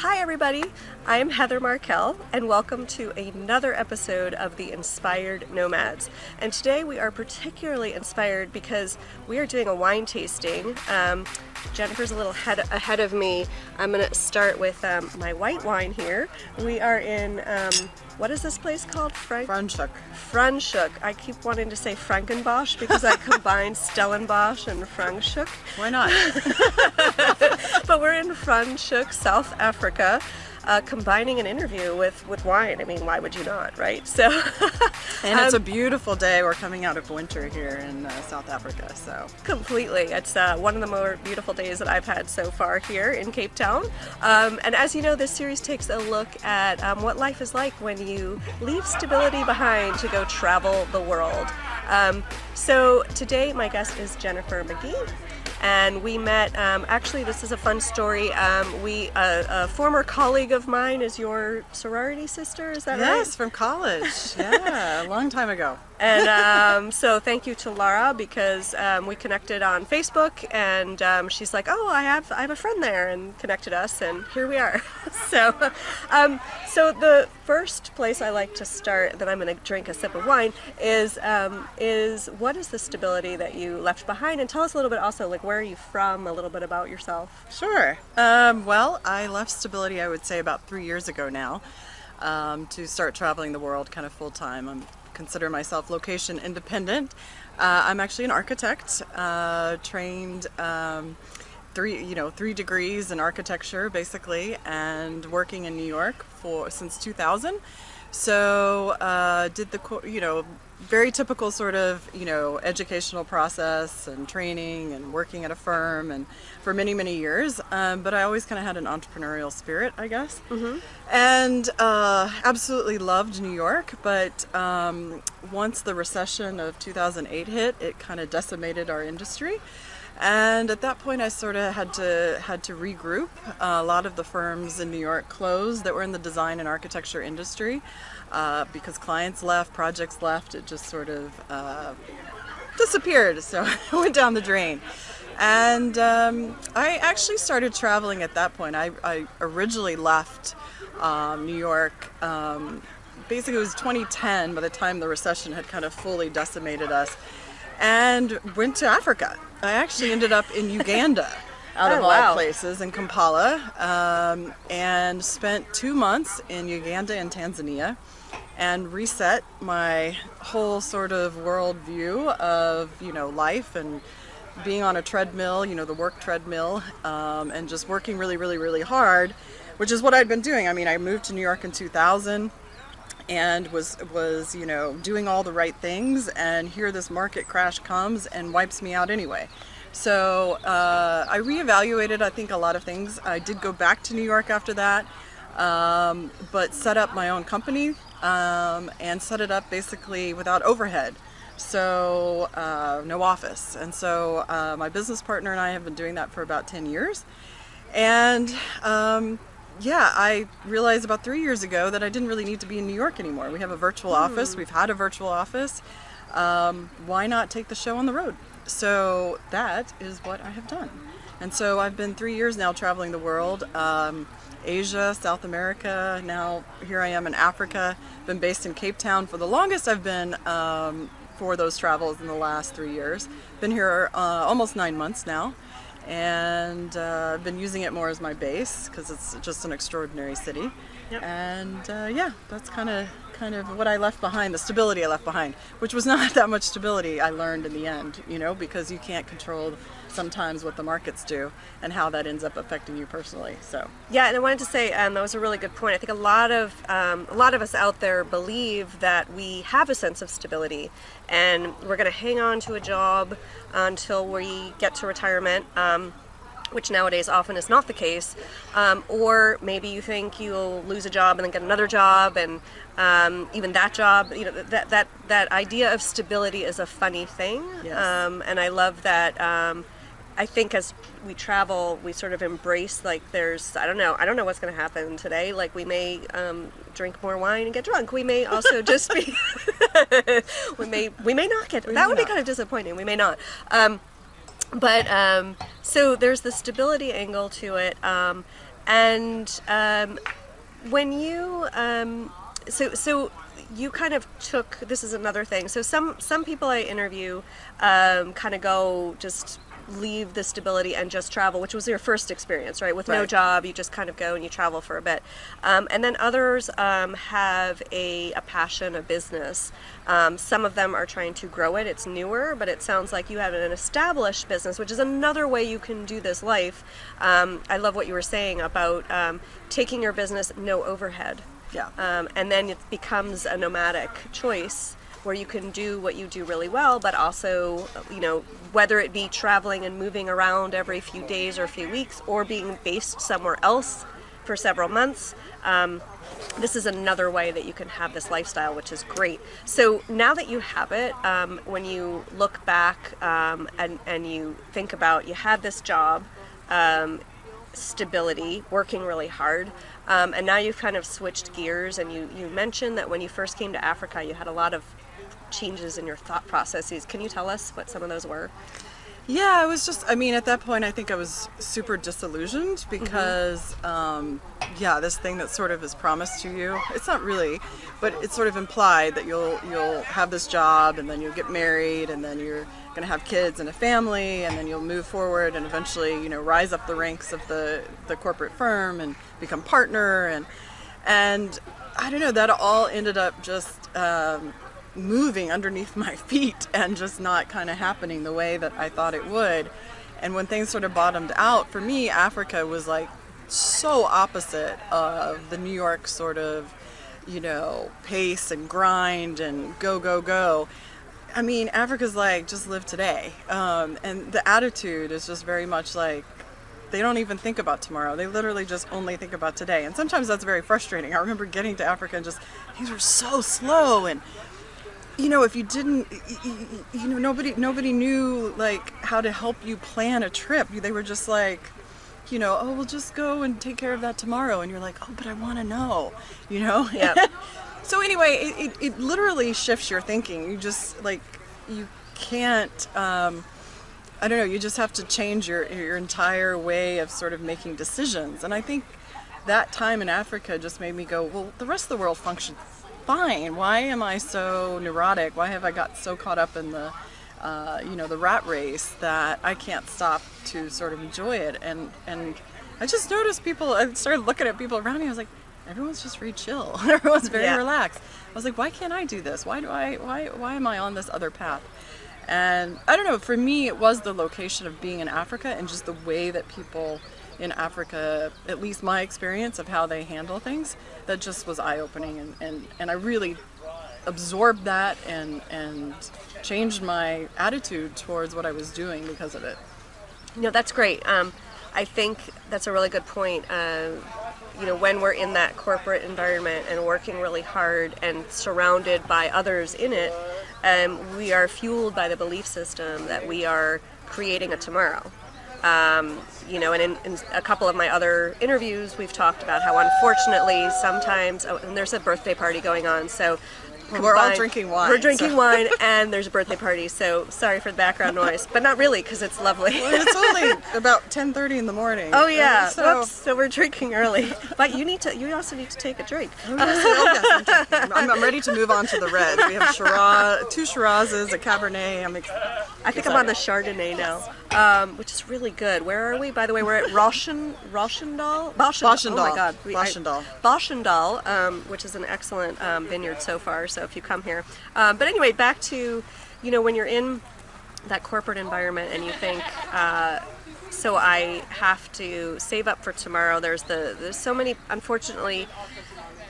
Hi everybody, I'm Heather Markell and welcome to another episode of the Inspired Nomads. And today we are particularly inspired because we are doing a wine tasting. Jennifer's a little ahead of me. I'm going to start with my white wine here. We are in, what is this place called? Franschoek. Franschoek. I keep wanting to say Frankenbosch because I combined Stellenbosch and Franschoek. Why not? But we're in Franschoek, South Africa, combining an interview with wine. I mean, why would you not, right? So, and it's a beautiful day. We're coming out of winter here in South Africa, so. Completely. It's one of the more beautiful days that I've had so far here in Cape Town. And as you know, this series takes a look at what life is like when you leave stability behind to go travel the world. So today my guest is Jennifer Magee. And we met, actually this is a fun story, a former colleague of mine is your sorority sister, is that right? Yes, from college, yeah, a long time ago. And so thank you to Laura because we connected on Facebook and she's like, oh, I have a friend there, and connected us, and here we are. So the first place I like to start, then I'm going to drink a sip of wine, is what is the stability that you left behind? And tell us a little bit also, like, where are you from, a little bit about yourself. Sure. Well, I left stability, I would say, about 3 years ago now, to start traveling the world kind of full time. I consider myself location independent. I'm actually an architect, trained 3 degrees in architecture basically, and working in New York since 2000. So did the very typical sort of educational process and training and working at a firm and for many years, but I always kind of had an entrepreneurial spirit, I guess. Mm-hmm. And absolutely loved New York, but once the recession of 2008 hit, it kind of decimated our industry. And at that point I sort of had to regroup. A lot of the firms in New York closed that were in the design and architecture industry because clients left, projects left. It just sort of disappeared, so it went down the drain. And I actually started traveling at that point. I originally left New York, basically it was 2010 by the time the recession had kind of fully decimated us, and went to Africa. I actually ended up in Uganda, out of all places, in Kampala, and spent 2 months in Uganda and Tanzania, and reset my whole sort of worldview of life and being on a treadmill, the work treadmill, and just working really hard, which is what I'd been doing. I mean, I moved to New York in 2000. And was doing all the right things, and here this market crash comes and wipes me out anyway. So I reevaluated, I think, a lot of things. I did go back to New York after that, but set up my own company and set it up basically without overhead. So no office. And so my business partner and I have been doing that for about 10 years. And yeah, I realized about 3 years ago that I didn't really need to be in New York anymore. We have a virtual office. We've had a virtual office. Why not take the show on the road? So that is what I have done. And so I've been 3 years now traveling the world, Asia, South America. Now here I am in Africa. Been based in Cape Town for the longest. I've been for those travels in the last 3 years. Been here almost 9 months now. And I've been using it more as my base because it's just an extraordinary city. Yep. And yeah, that's kind of what I left behind, the stability I left behind, which was not that much stability I learned in the end, because you can't control sometimes what the markets do and how that ends up affecting you personally. So yeah, and I wanted to say that was a really good point. I think a lot of us out there believe that we have a sense of stability and we're going to hang on to a job until we get to retirement, which nowadays often is not the case. Or maybe you think you'll lose a job and then get another job, and even that job, that idea of stability is a funny thing. Yes. And I love that. I think as we travel, we sort of embrace, like, I don't know what's going to happen today. Like, we may drink more wine and get drunk. We may also just be, we may not get, that would be kind of disappointing. We may not. But so there's the stability angle to it. And when you so you kind of took, this is another thing, so some people I interview kind of go just leave the stability and just travel, which was your first experience, right? With no job, you just kind of go and you travel for a bit. And then others have a passion, a business. Some of them are trying to grow it. It's newer, but it sounds like you have an established business, which is another way you can do this life. I love what you were saying about taking your business, no overhead. Yeah. And then it becomes a nomadic choice where you can do what you do really well, but also, you know, whether it be traveling and moving around every few days or a few weeks, or being based somewhere else for several months, this is another way that you can have this lifestyle, which is great. So now that you have it, when you look back and you think about, you had this job, stability, working really hard, and now you've kind of switched gears, and you mentioned that when you first came to Africa, you had a lot of changes in your thought processes. Can you tell us what some of those were? Yeah, I was just, I mean, at that point, I think I was super disillusioned because, this thing that sort of is promised to you, it's not really, but it's sort of implied that you'll have this job, and then you'll get married, and then you're going to have kids and a family, and then you'll move forward and eventually, you know, rise up the ranks of the corporate firm and become partner. And I don't know, that all ended up just moving underneath my feet and just not kind of happening the way that I thought it would. And when things sort of bottomed out, for me, Africa was like so opposite of the New York sort of, you know, pace and grind and go, go, go. I mean, Africa's like, just live today. And the attitude is just very much like, they don't even think about tomorrow. They literally just only think about today. And sometimes that's very frustrating. I remember getting to Africa and just, things were so slow. And, you know, if you didn't, you know, nobody knew like how to help you plan a trip. They were just like, you know, oh, we'll just go and take care of that tomorrow. And you're like, oh, but I want to know, you know? Yeah. So anyway, it literally shifts your thinking. You just like, you can't, I don't know, you just have to change your entire way of sort of making decisions. And I think that time in Africa just made me go, well, the rest of the world functions fine. Why am I so neurotic? Why have I got so caught up in the, you know, the rat race that I can't stop to sort of enjoy it? And I just noticed people, I started looking at people around me, I was like, everyone's just very chill. Everyone's very relaxed. I was like, why can't I do this? Why am I on this other path? And I don't know, for me, it was the location of being in Africa and just the way that people in Africa, at least my experience of how they handle things, that just was eye-opening. And I really absorbed that and changed my attitude towards what I was doing because of it. No, that's great. I think that's a really good point. You know, when we're in that corporate environment and working really hard and surrounded by others in it, we are fueled by the belief system that we are creating a tomorrow. You know, and in a couple of my other interviews, we've talked about how unfortunately sometimes, and there's a birthday party going on, so we're all drinking wine. We're drinking wine, and there's a birthday party, so sorry for the background noise, but not really, because it's lovely. Well, it's only about 10:30 in the morning. Oh yeah, so we're drinking early. But you also need to take a drink. Oh, yes, I'm ready to move on to the reds. We have two Shirazes, a Cabernet. I think I'm on the Chardonnay now, which is really good. Where are we? By the way, we're at Rochendal. Oh my God. Rochendal, which is an excellent vineyard so far. So if you come here, but anyway, back to, you know, when you're in that corporate environment and you think, so I have to save up for tomorrow. There's so many, unfortunately,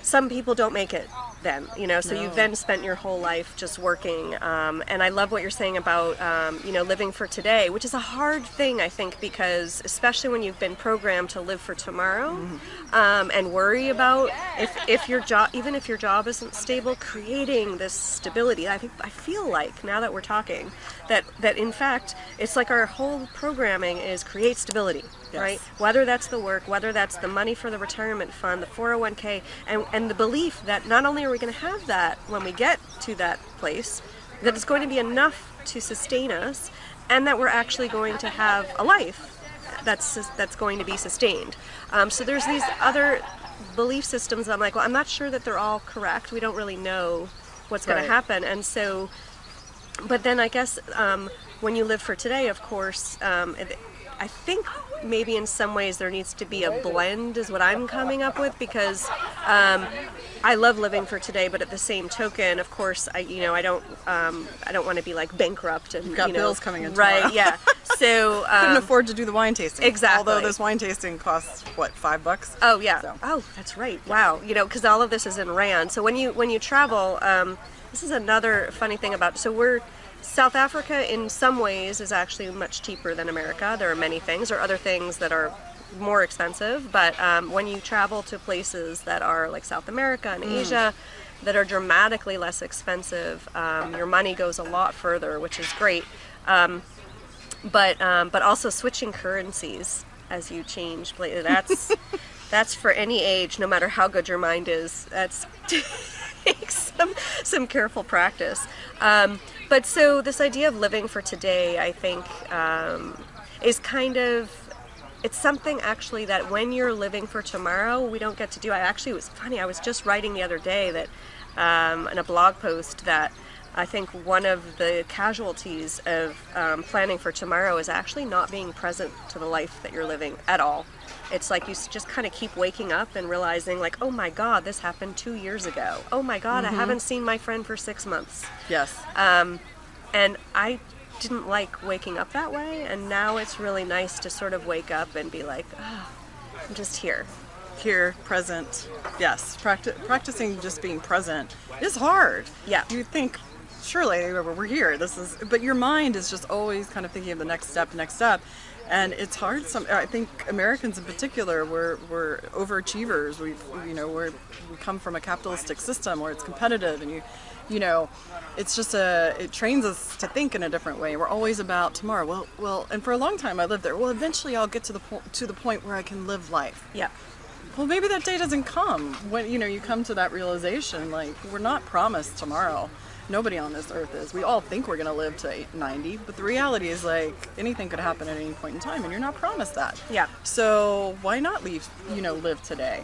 some people don't make it then, you know, so you've then spent your whole life just working, and I love what you're saying about, you know, living for today, which is a hard thing, I think, because especially when you've been programmed to live for tomorrow, and worry about if your job, even if your job isn't stable, creating this stability. I feel like, now that we're talking, that in fact, it's like our whole programming is create stability. Yes. Right? Whether that's the work, whether that's the money for the retirement fund, the 401k, and the belief that not only are we going to have that when we get to that place, that it's going to be enough to sustain us, and that we're actually going to have a life that's going to be sustained. So there's these other belief systems that I'm like, well, I'm not sure that they're all correct. We don't really know what's going to happen. And so, but then I guess when you live for today, of course, I think maybe in some ways there needs to be a blend is what I'm coming up with, because I love living for today, but at the same token, of course, I don't want to be like bankrupt and You've got bills coming in right, tomorrow. yeah. So couldn't afford to do the wine tasting. Exactly. Although this wine tasting costs what, $5? Oh yeah. So. Oh, that's right. Wow. Because all of this is in rand. So when you travel, this is another funny thing about. So South Africa in some ways is actually much cheaper than America. There are many things, or other things that are more expensive. But when you travel to places that are like South America and Asia, that are dramatically less expensive, your money goes a lot further, which is great. But also switching currencies as you change, that's for any age, no matter how good your mind is. That's takes some careful practice. But so this idea of living for today, I think, is kind of, it's something actually that when you're living for tomorrow, we don't get to do. It was funny, I was just writing the other day that in a blog post that I think one of the casualties of planning for tomorrow is actually not being present to the life that you're living at all. It's like you just kind of keep waking up and realizing like, oh my God, this happened 2 years ago. Oh my God, I haven't seen my friend for 6 months. Yes. And I didn't like waking up that way, and now it's really nice to sort of wake up and be like, oh, I'm just here. Here, present. Yes, practicing just being present is hard. Yeah. You think, surely we're here. But your mind is just always kind of thinking of the next step, and it's hard. I think Americans in particular, we're overachievers. We come from a capitalistic system where it's competitive, and it's just it trains us to think in a different way. We're always about tomorrow. Well, and for a long time I lived there. Well, eventually I'll get to the point where I can live life. Yeah. Well, maybe that day doesn't come. When you come to that realization, like, we're not promised tomorrow. Nobody on this earth is. We all think we're going to live to 90, but the reality is, like, anything could happen at any point in time, and you're not promised that. Yeah. So why not live today?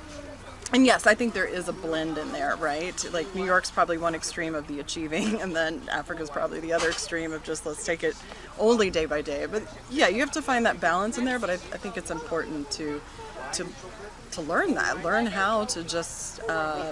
And yes, I think there is a blend in there, right? Like, New York's probably one extreme of the achieving, and then Africa's probably the other extreme of just let's take it only day by day. But yeah, you have to find that balance in there, but I think it's important to learn how to just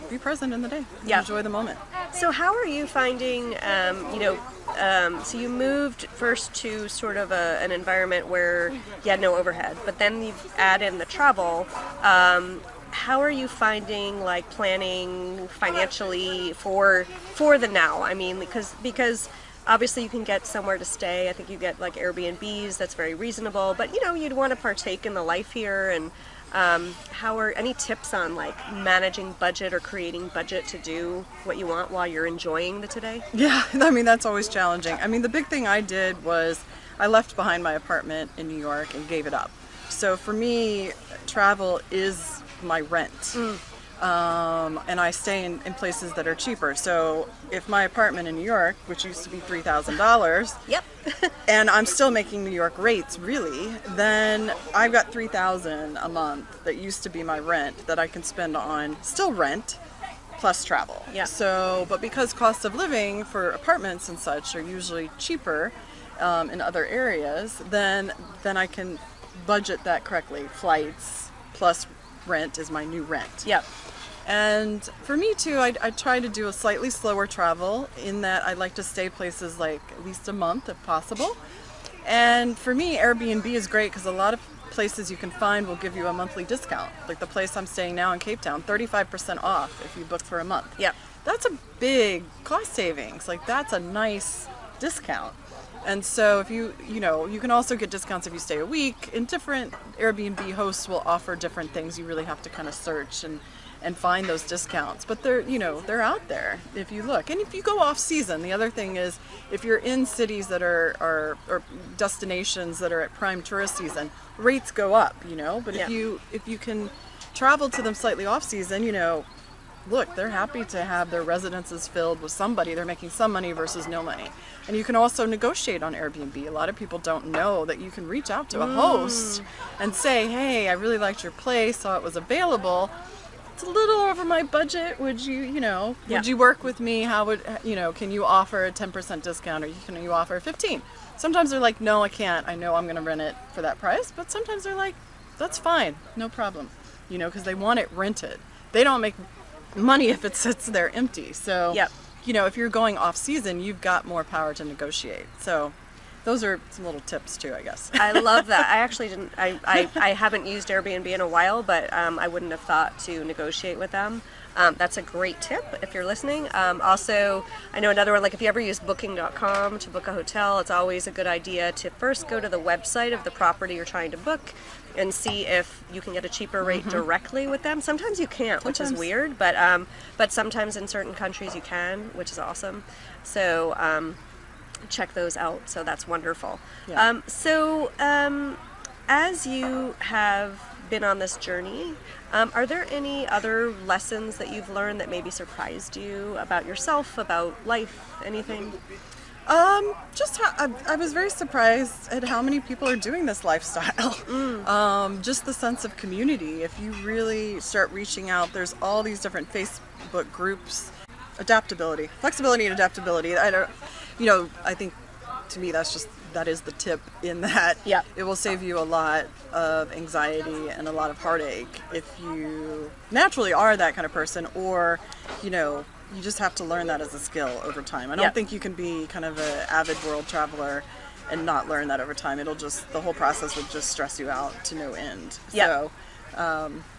be present in the day. Yeah. Enjoy the moment. So how are you finding, so you moved first to sort of an environment where you had no overhead, but then you add in the travel. How are you finding like planning financially for the now? I mean, because obviously you can get somewhere to stay. I think you get like Airbnbs, that's very reasonable, but you'd want to partake in the life here. And how are any tips on like managing budget or creating budget to do what you want while you're enjoying the today? Yeah, I mean, that's always challenging. I mean, the big thing I did was I left behind my apartment in New York and gave it up. So for me, travel is my rent. And I stay in places that are cheaper. So if my apartment in New York, which used to be $3,000, Yep. and I'm still making New York rates, really, then I've got $3,000 a month that used to be my rent that I can spend on still rent plus travel. Yeah. So, but because cost of living for apartments and such are usually cheaper in other areas, then I can budget that correctly. Flights plus rent is my new rent. Yep. And for me too, I try to do a slightly slower travel in that I like to stay places like at least a month if possible. And for me, Airbnb is great because a lot of places you can find will give you a monthly discount. Like the place I'm staying now in Cape Town, 35% off if you book for a month. Yep. That's a big cost savings. Like, that's a nice discount. And so if you can also get discounts if you stay a week, and different Airbnb hosts will offer different things. You really have to kind of search and find those discounts, but they're out there if you look. And if you go off season, the other thing is if you're in cities that are or destinations that are at prime tourist season, rates go up, but Yeah. if you can travel to them slightly off season, look, they're happy to have their residences filled with somebody. They're making some money versus no money. And you can also negotiate on Airbnb. A lot of people don't know that you can reach out to a host and say, hey, I really liked your place, saw it was available. It's a little over my budget. Would you, would you work with me? How would, can you offer a 10% discount, or can you offer 15? Sometimes they're like, no, I can't. I know I'm going to rent it for that price. But sometimes they're like, that's fine. No problem. Because they want it rented. They don't make money if it sits there empty. So, if you're going off season, you've got more power to negotiate. So those are some little tips too, I guess. I love that. I actually didn't, I haven't used Airbnb in a while, but I wouldn't have thought to negotiate with them. That's a great tip if you're listening. Also, I know another one, like if you ever use booking.com to book a hotel, it's always a good idea to first go to the website of the property you're trying to book and see if you can get a cheaper rate directly with them. Sometimes you can't, which is weird, but sometimes in certain countries you can, which is awesome. So check those out. So that's wonderful. Yeah. As you have been on this journey, are there any other lessons that you've learned that maybe surprised you about yourself, about life, anything? I was very surprised at how many people are doing this lifestyle. Just the sense of community. If you really start reaching out, there's all these different Facebook groups. Adaptability, flexibility, and adaptability. I think to me that is the tip, in that it will save you a lot of anxiety and a lot of heartache if you naturally are that kind of person, or you just have to learn that as a skill over time. I don't think you can be kind of an avid world traveler and not learn that over time. The whole process would just stress you out to no end.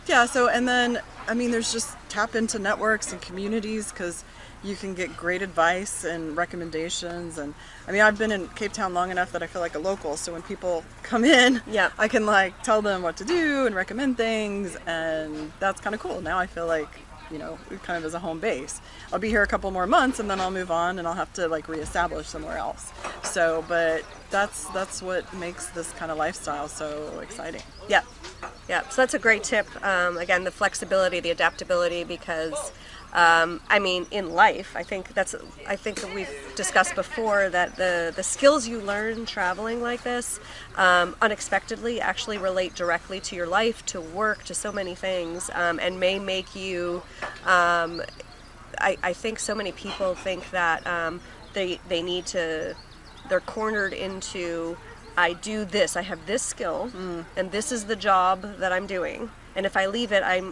There's just tap into networks and communities, because you can get great advice and recommendations. And I've been in Cape Town long enough that I feel like a local, so when people come in, I can tell them what to do and recommend things, and that's kind of cool. Now I feel like it kind of is a home base. I'll be here a couple more months and then I'll move on, and I'll have to reestablish somewhere else. So, but that's what makes this kind of lifestyle so exciting. Yeah. So that's a great tip. Again, the flexibility, the adaptability, because in life, I think that we've discussed before that the skills you learn traveling like this unexpectedly actually relate directly to your life, to work, to so many things, and may make you. I think so many people think that they need to. They're cornered into, I do this, I have this skill, and this is the job that I'm doing, and if I leave it, I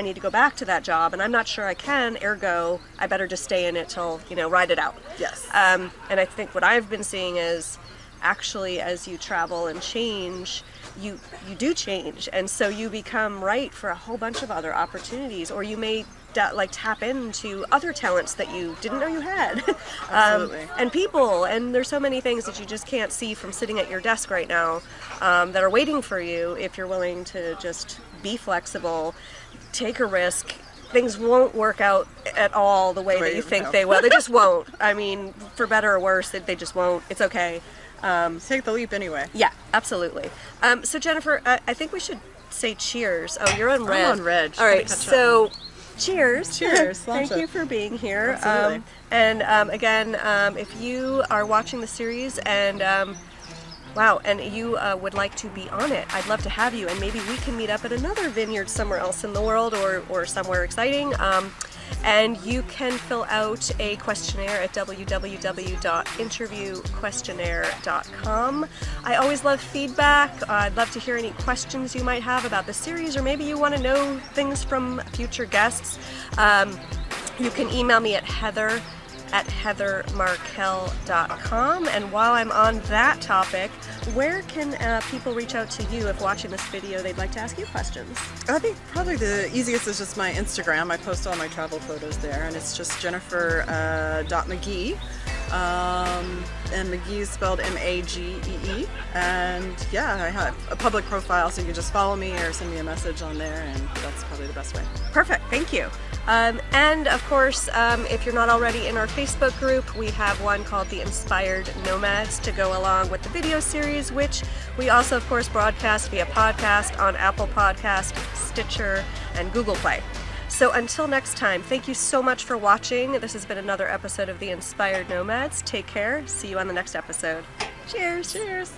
need to go back to that job, and I'm not sure I can, ergo, I better just stay in it till, ride it out. Yes. And I think what I've been seeing is, actually, as you travel and change, you do change, and so you become right for a whole bunch of other opportunities, or you may tap into other talents that you didn't know you had. Absolutely. And people, and there's so many things that you just can't see from sitting at your desk right now, that are waiting for you if you're willing to just be flexible, take a risk. Things won't work out at all the way that you think they will. They just won't. For better or worse, they just won't. It's okay. Take the leap anyway. Yeah, absolutely. So Jennifer, I think we should say cheers. Oh, you're on red. I'm on red. All right, so cheers. Cheers. Thank you for being here. Absolutely. Again, if you are watching the series and and you would like to be on it, I'd love to have you, and maybe we can meet up at another vineyard somewhere else in the world, or somewhere exciting. And you can fill out a questionnaire at www.interviewquestionnaire.com. I always love feedback. I'd love to hear any questions you might have about the series, or maybe you want to know things from future guests. You can email me at heather@heathermarkel.com. And while I'm on that topic, where can people reach out to you if watching this video they'd like to ask you questions? I think probably the easiest is just my Instagram. I post all my travel photos there, and it's just Jennifer.Magee. And Magee is spelled Magee. And I have a public profile, so you can just follow me or send me a message on there, and that's probably the best way. Perfect, thank you. And of course, if you're not already in our Facebook group, we have one called the Inspired Nomads to go along with the video series, which we also, of course, broadcast via podcast on Apple Podcast, Stitcher, and Google Play. So until next time, thank you so much for watching. This has been another episode of The Inspired Nomads. Take care. See you on the next episode. Cheers. Cheers.